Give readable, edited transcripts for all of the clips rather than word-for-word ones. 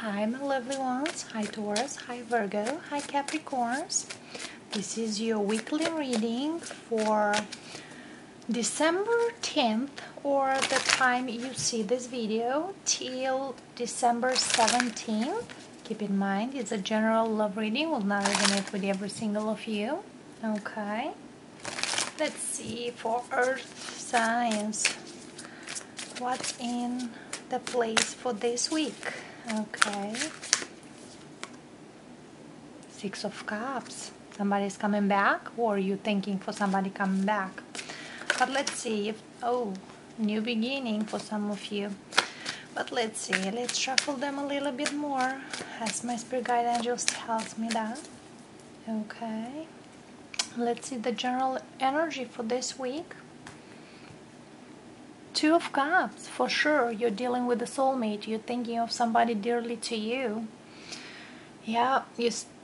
Hi my lovely ones, hi Taurus, hi Virgo, hi Capricorns. This is your weekly reading for December 10th or the time you see this video till December 17th. Keep in mind it's a general love reading, will not resonate with every single of you. Okay, let's see for earth signs what's in the place for this week. Okay, Six of Cups. Somebody's coming back, or you thinking for somebody coming back. But let's see if, new beginning for some of you. But let's see, let's shuffle them a little bit more as my spirit guide angels tells me that. Okay, let's see the general energy for this week. Two of Cups, for sure. You're dealing with a soulmate. You're thinking of somebody dearly to you. Yeah,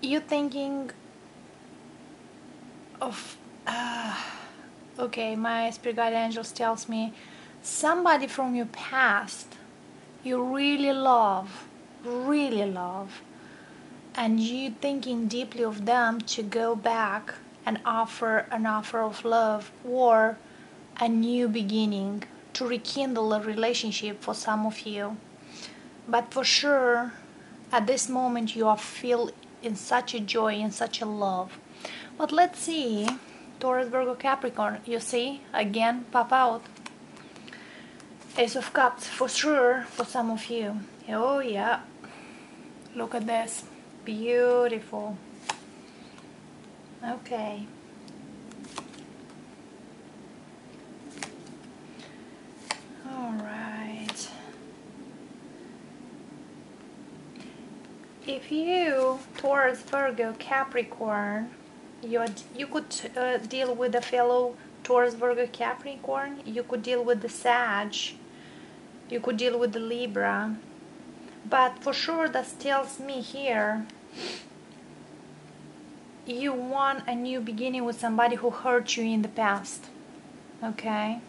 you're thinking of... okay, my spirit guide angels tells me somebody from your past you really love, and you thinking deeply of them to go back and offer an offer of love or a new beginning, to rekindle a relationship for some of you. But for sure at this moment you are feel in such a joy, in such a love. But let's see, Taurus, Virgo, Capricorn, you see again pop out Ace of Cups for sure for some of you. Oh yeah, look at this, beautiful. Okay, all right. If you, Taurus, Virgo, Capricorn, you could deal with a fellow Taurus, Virgo, Capricorn. You could deal with the Sag. You could deal with the Libra. But for sure that tells me here you want a new beginning with somebody who hurt you in the past. Okay?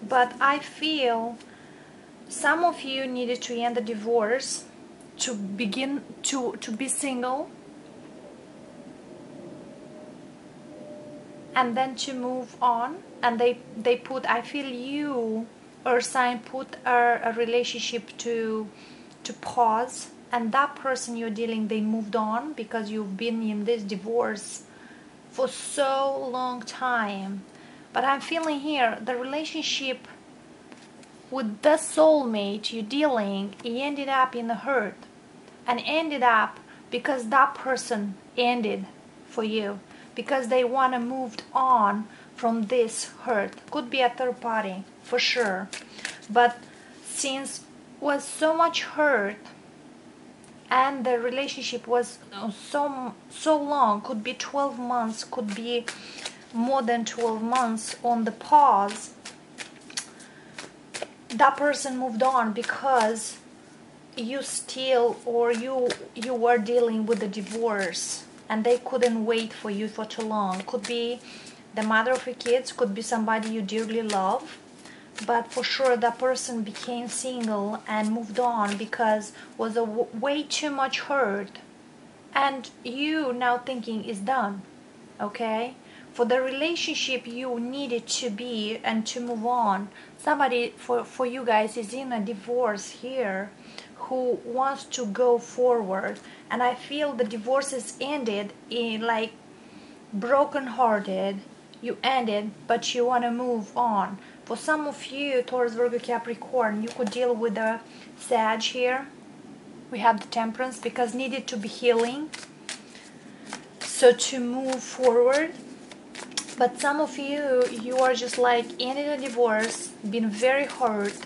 But I feel some of you needed to end the divorce to begin to be single, and then to move on. And they put, I feel you or sign put a relationship to pause, and that person you're dealing, they moved on because you've been in this divorce for so long time. But I'm feeling here the relationship with the soulmate you're dealing, it ended up in a hurt, and ended up because that person ended for you because they want to move on from this hurt. Could be a third party for sure, but since was so much hurt and the relationship was so long, could be 12 months, could be more than 12 months on the pause, that person moved on because you still, or you were dealing with the divorce and they couldn't wait for you for too long. Could be the mother of your kids, could be somebody you dearly love, but for sure that person became single and moved on because was a way too much hurt, and you now thinking is done. Okay, for the relationship you needed to be and to move on, somebody for you guys is in a divorce here who wants to go forward, and I feel the divorce is ended in like broken hearted. You ended, but you want to move on. For some of you, Taurus, Virgo, Capricorn, you could deal with the Sag here. We have the Temperance because needed to be healing, so to move forward. But some of you, you are just like ended a divorce, been very hurt.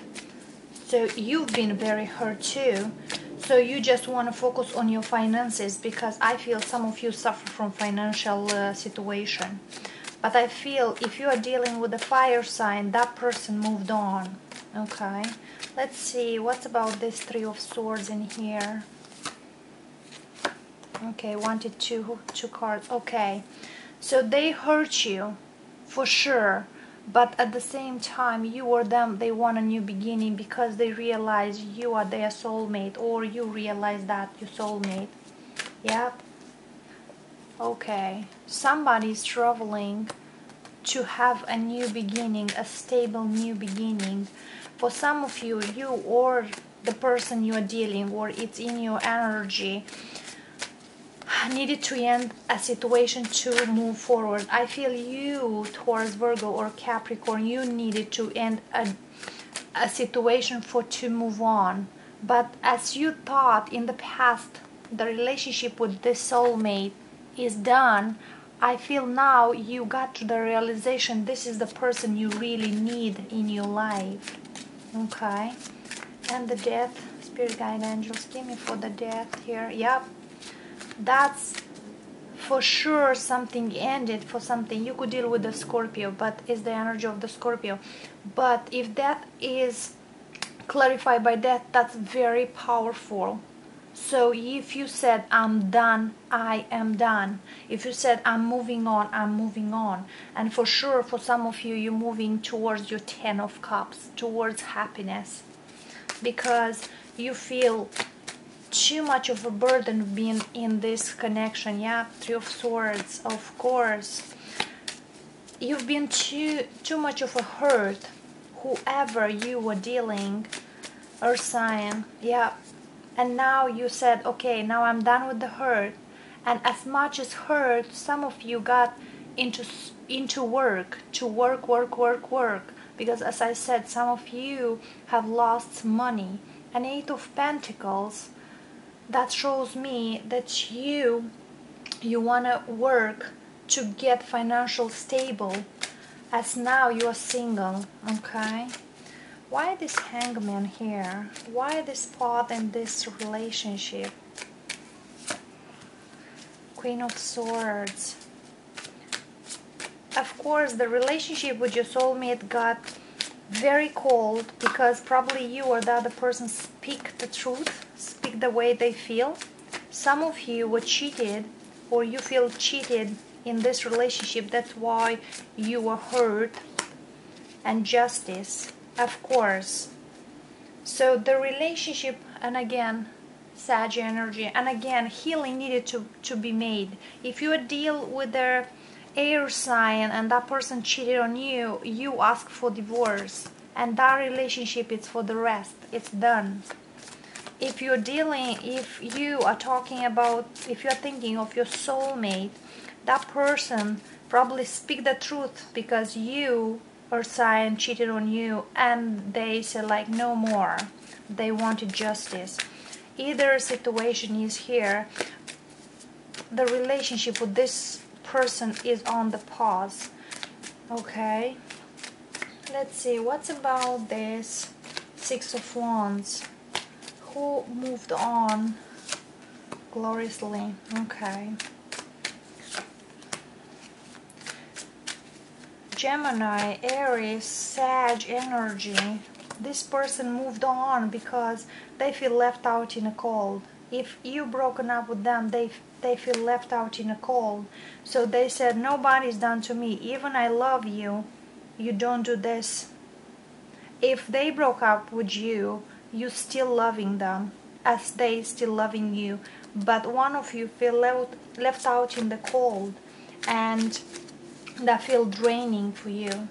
So you've been very hurt too. So you just want to focus on your finances because I feel some of you suffer from financial situation. But I feel if you are dealing with a fire sign, that person moved on. Okay, let's see what's about this Three of Swords in here. Okay, wanted two cards. Okay, so they hurt you for sure, but at the same time, you or them, they want a new beginning because they realize you are their soulmate, or you realize that your soulmate. Yep. Okay, somebody is traveling to have a new beginning, a stable new beginning. For some of you, you or the person you are dealing, or it's in your energy, needed to end a situation to move forward. I feel you, Taurus, Virgo, or Capricorn, you needed to end a situation for to move on. But as you thought in the past, the relationship with this soulmate is done, I feel now you got to the realization this is the person you really need in your life. Okay, and the death, spirit guide angels, give me for the death here. Yep, that's for sure something ended for something. You could deal with the Scorpio, but it's the energy of the Scorpio. But if that is clarified by death, that's very powerful. So if you said I'm done, I am done. If you said I'm moving on, I'm moving on. And for sure for some of you, you're moving towards your 10 of Cups, towards happiness, because you feel too much of a burden being in this connection. Yeah, 3 of Swords, of course. You've been too much of a hurt, whoever you were dealing, Earth sign. Yeah. And now you said, okay, now I'm done with the hurt. And as much as hurt, some of you got into work, to work. Because as I said, some of you have lost money. An 8 of Pentacles, that shows me that you want to work to get financial stable, as now you are single. Okay, why this Hangman here? Why this path in this relationship? Queen of Swords. Of course, the relationship with your soulmate got very cold because probably you or the other person speak the truth, speak the way they feel. Some of you were cheated, or you feel cheated in this relationship. That's why you were hurt. And justice, of course. So the relationship, and again, Sag energy, and again, healing needed to be made. If you deal with their air sign and that person cheated on you, you ask for divorce, and that relationship is for the rest. It's done. If you're dealing, if you are talking about, if you're thinking of your soulmate, that person probably speak the truth because you or sign cheated on you, and they said like no more. They wanted justice. Either situation is here. The relationship with this person is on the pause. Okay, let's see what's about this 6 of Wands. Who moved on gloriously? Okay, Gemini, Aries, Sag energy. This person moved on because they feel left out in a cold. If you broken up with them, they feel left out in a cold. So they said, nobody's done to me. Even I love you, you don't do this. If they broke up with you, you still loving them as they still loving you. But one of you feel left out in the cold, and that feel draining for you.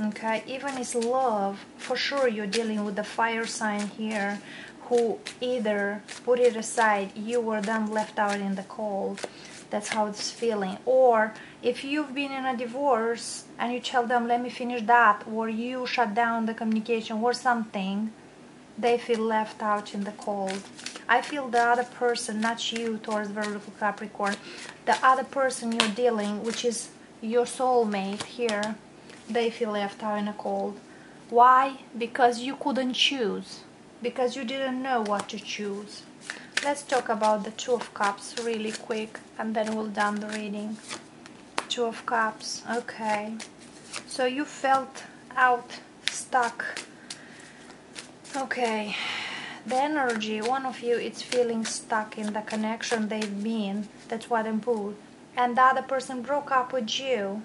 Okay, even it's love, for sure you're dealing with the fire sign here, who either put it aside, you were then left out in the cold. That's how it's feeling. Or if you've been in a divorce and you tell them, let me finish that, or you shut down the communication or something, they feel left out in the cold. I feel the other person, not you, Taurus, Virgo, Capricorn, the other person you're dealing, which is your soulmate here, they feel left out in the cold. Why? Because you couldn't choose. Because you didn't know what to choose. Let's talk about the 2 of Cups really quick, and then we'll done the reading. 2 of Cups. Okay. So you felt out, stuck. Okay. The energy, one of you is feeling stuck in the connection they've been. That's what I'm put. And the other person broke up with you.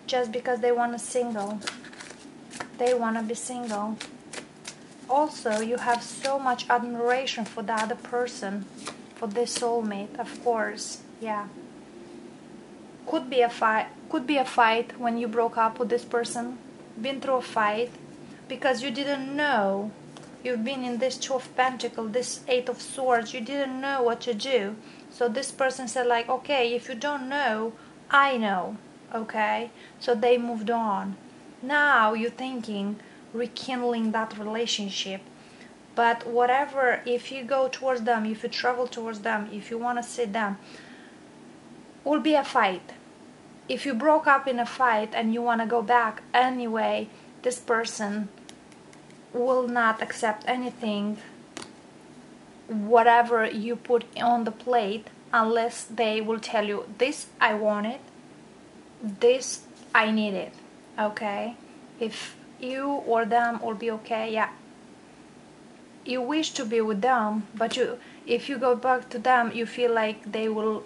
just because they want to single. They want to be single. Also, you have so much admiration for the other person, for this soulmate, of course. Yeah. Could be a fight when you broke up with this person. Been through a fight because you didn't know. You've been in this Two of Pentacles, this Eight of Swords. You didn't know what to do. So this person said like, okay, if you don't know, I know. Okay? So they moved on. Now you're thinking rekindling that relationship. But whatever, if you go towards them, if you travel towards them, if you want to see them, will be a fight. If you broke up in a fight and you want to go back anyway, this person will not accept anything, whatever you put on the plate, unless they will tell you, this I want it, this I need it. Okay? If you or them will be okay, yeah. You wish to be with them, but if you go back to them, you feel like they will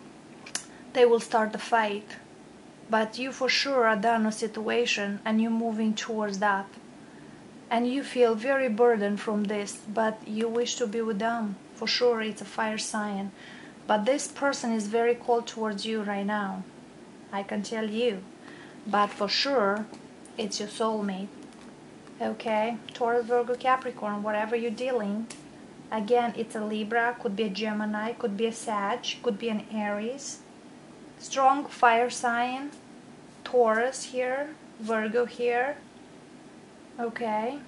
start the fight. But you for sure are done a situation and you're moving towards that. And you feel very burdened from this, but you wish to be with them. For sure, it's a fire sign. But this person is very cold towards you right now. I can tell you. But for sure, it's your soulmate. Okay? Taurus, Virgo, Capricorn, whatever you're dealing. Again, it's a Libra, could be a Gemini, could be a Sag, could be an Aries. Strong fire sign. Taurus here, Virgo here. Okay.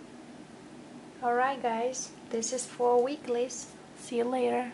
Alright guys, this is for weeklies. See you later.